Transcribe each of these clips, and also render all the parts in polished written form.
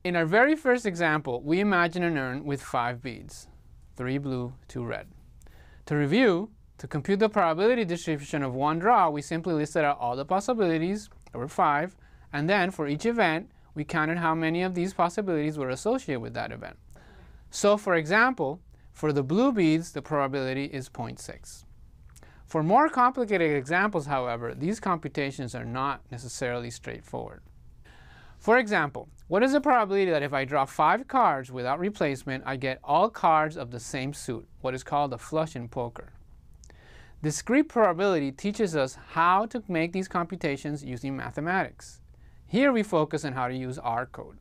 In our very first example, we imagine an urn with 5 beads, 3 blue, 2 red. To review, to compute the probability distribution of one draw, we simply listed out all the possibilities, there were 5, and then for each event, we counted how many of these possibilities were associated with that event. So for example, for the blue beads, the probability is 0.6. For more complicated examples, however, these computations are not necessarily straightforward. For example, what is the probability that if I draw 5 cards without replacement, I get all cards of the same suit, what is called a flush in poker? Discrete probability teaches us how to make these computations using mathematics. Here we focus on how to use R code.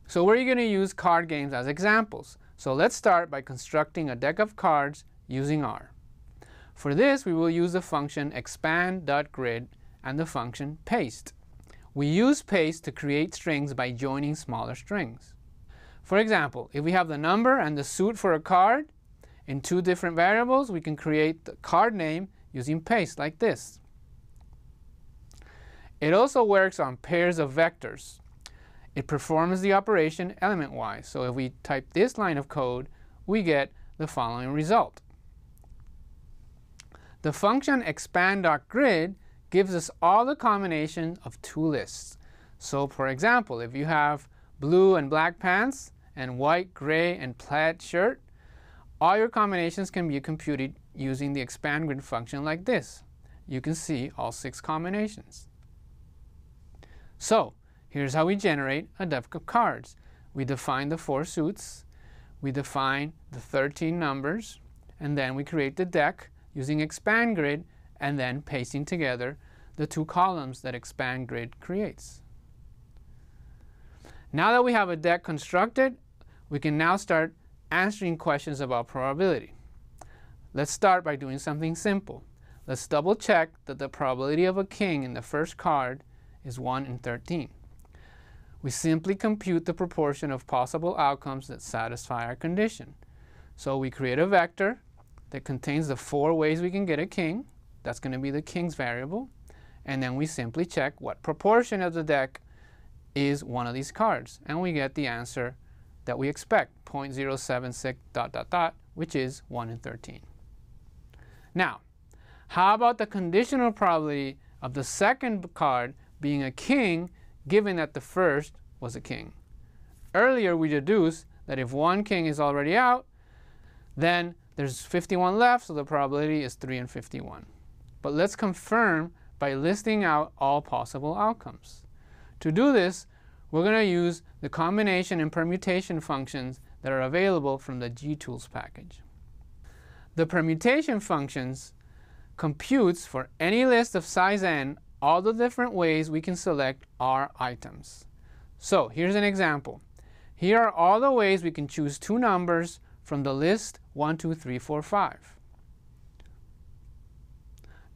So we're going to use card games as examples. So let's start by constructing a deck of cards using R. For this, we will use the function expand.grid and the function paste. We use paste to create strings by joining smaller strings. For example, if we have the number and the suit for a card in 2 different variables, we can create the card name using paste like this. It also works on pairs of vectors. It performs the operation element-wise. So if we type this line of code, we get the following result. The function expand.grid gives us all the combinations of 2 lists. So for example, if you have blue and black pants and white, gray, and plaid shirt, all your combinations can be computed using the expand grid function like this. You can see all 6 combinations. So here's how we generate a deck of cards. We define the 4 suits, we define the 13 numbers, and then we create the deck using expand grid and then pasting together the 2 columns that expand grid creates. Now that we have a deck constructed, we can now start answering questions about probability. Let's start by doing something simple. Let's double check that the probability of a king in the first card is 1 in 13. We simply compute the proportion of possible outcomes that satisfy our condition. So we create a vector that contains the 4 ways we can get a king. That's going to be the king's variable. And then we simply check what proportion of the deck is one of these cards. And we get the answer that we expect, 0.076 ... which is 1 in 13. Now, how about the conditional probability of the second card being a king, given that the first was a king? Earlier we deduced that if one king is already out, then there's 51 left, so the probability is 3 in 51. But let's confirm by listing out all possible outcomes. To do this, we're going to use the combination and permutation functions that are available from the gtools package. The permutation functions computes for any list of size n all the different ways we can select R items. So here's an example. Here are all the ways we can choose 2 numbers from the list 1, 2, 3, 4, 5.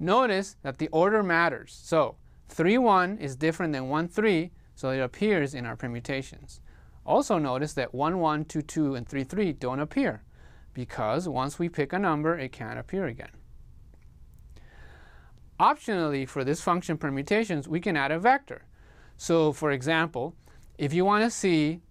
Notice that the order matters. So 3, 1 is different than 1, 3, so it appears in our permutations. Also notice that 1, 1, 2, 2, and 3, 3 don't appear, because once we pick a number, it can't appear again. Optionally, for this function permutations, we can add a vector. So for example, if you want to see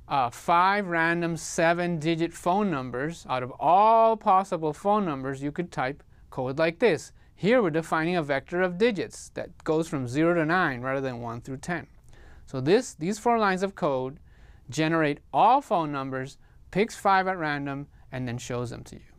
5 random 7-digit phone numbers out of all possible phone numbers, you could type code like this. Here we're defining a vector of digits that goes from 0 to 9 rather than 1 through 10. So these 4 lines of code generate all phone numbers, picks 5 at random, and then shows them to you.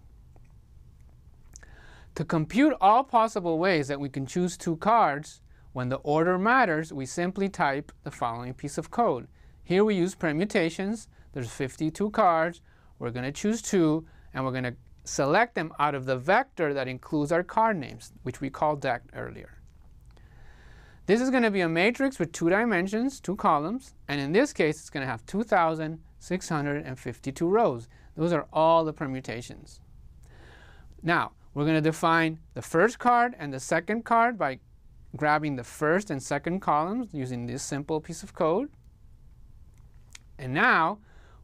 To compute all possible ways that we can choose 2 cards, when the order matters, we simply type the following piece of code. Here we use permutations. There's 52 cards. We're going to choose 2, and we're going to select them out of the vector that includes our card names, which we called deck earlier. This is going to be a matrix with 2 dimensions, 2 columns, and in this case, it's going to have 2,652 rows. Those are all the permutations. Now, we're going to define the first card and the second card by grabbing the first and second columns using this simple piece of code. And now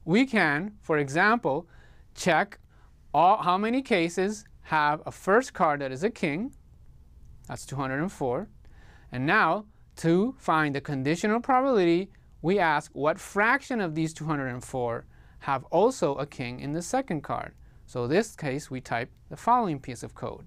we can, for example, check how many cases have a first card that is a king. That's 204. And now, to find the conditional probability we ask what fraction of these 204 have also a king in the second card. So in this case, we type the following piece of code.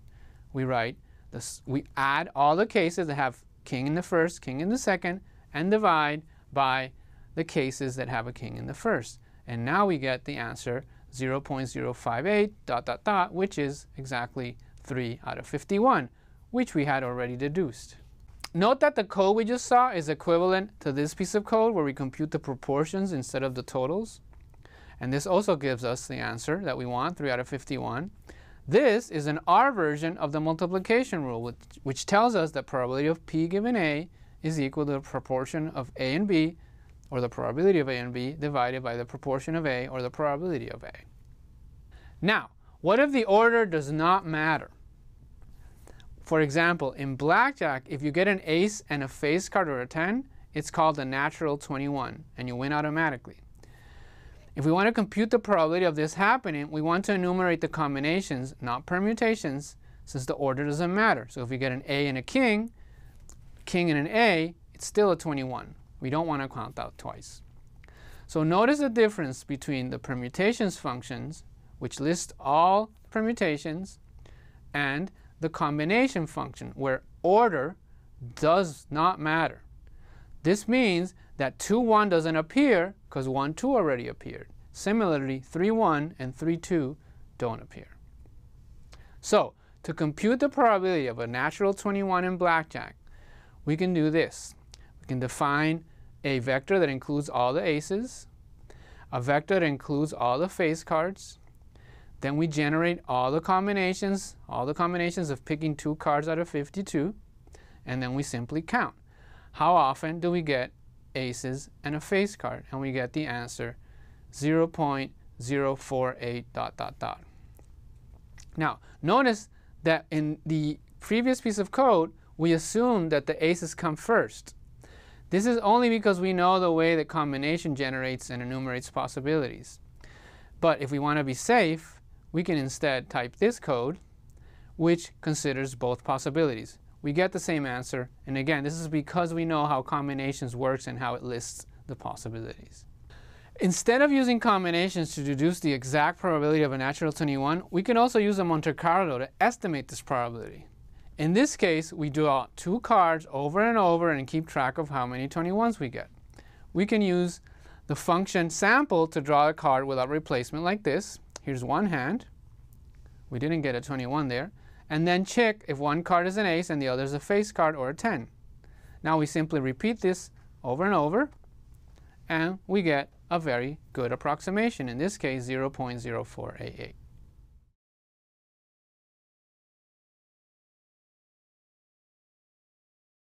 We write this, we add all the cases that have king in the first, king in the second, and divide by the cases that have a king in the first. And now we get the answer 0.058 ... which is exactly 3 out of 51, which we had already deduced. Note that the code we just saw is equivalent to this piece of code where we compute the proportions instead of the totals. And this also gives us the answer that we want, 3 out of 51. This is an R version of the multiplication rule, which tells us that probability of P given A is equal to the proportion of A and B, or the probability of A and B, divided by the proportion of A, or the probability of A. Now, what if the order does not matter? For example, in blackjack, if you get an ace and a face card or a 10, it's called a natural 21, and you win automatically. If we want to compute the probability of this happening, we want to enumerate the combinations, not permutations, since the order doesn't matter. So if we get an A and a king and an A, it's still a 21. We don't want to count out twice. So notice the difference between the permutations functions, which list all permutations, and the combination function, where order does not matter. This means that 2, 1 doesn't appear because 1, 2 already appeared. Similarly, 3, 1 and 3, 2 don't appear. So, to compute the probability of a natural 21 in blackjack, we can do this. We can define a vector that includes all the aces, a vector that includes all the face cards. Then we generate all the combinations of picking 2 cards out of 52, and then we simply count. How often do we get aces and a face card? And we get the answer 0.048 ... Now, notice that in the previous piece of code, we assumed that the aces come first. This is only because we know the way that combination generates and enumerates possibilities. But if we want to be safe, we can instead type this code, which considers both possibilities. We get the same answer, and again, this is because we know how combinations works and how it lists the possibilities. Instead of using combinations to deduce the exact probability of a natural 21, we can also use a Monte Carlo to estimate this probability. In this case, we draw 2 cards over and over and keep track of how many 21s we get. We can use the function sample to draw a card without replacement like this. Here's one hand. We didn't get a 21 there. And then check if one card is an ace and the other is a face card or a 10. Now we simply repeat this over and over, and we get a very good approximation, in this case 0.0488.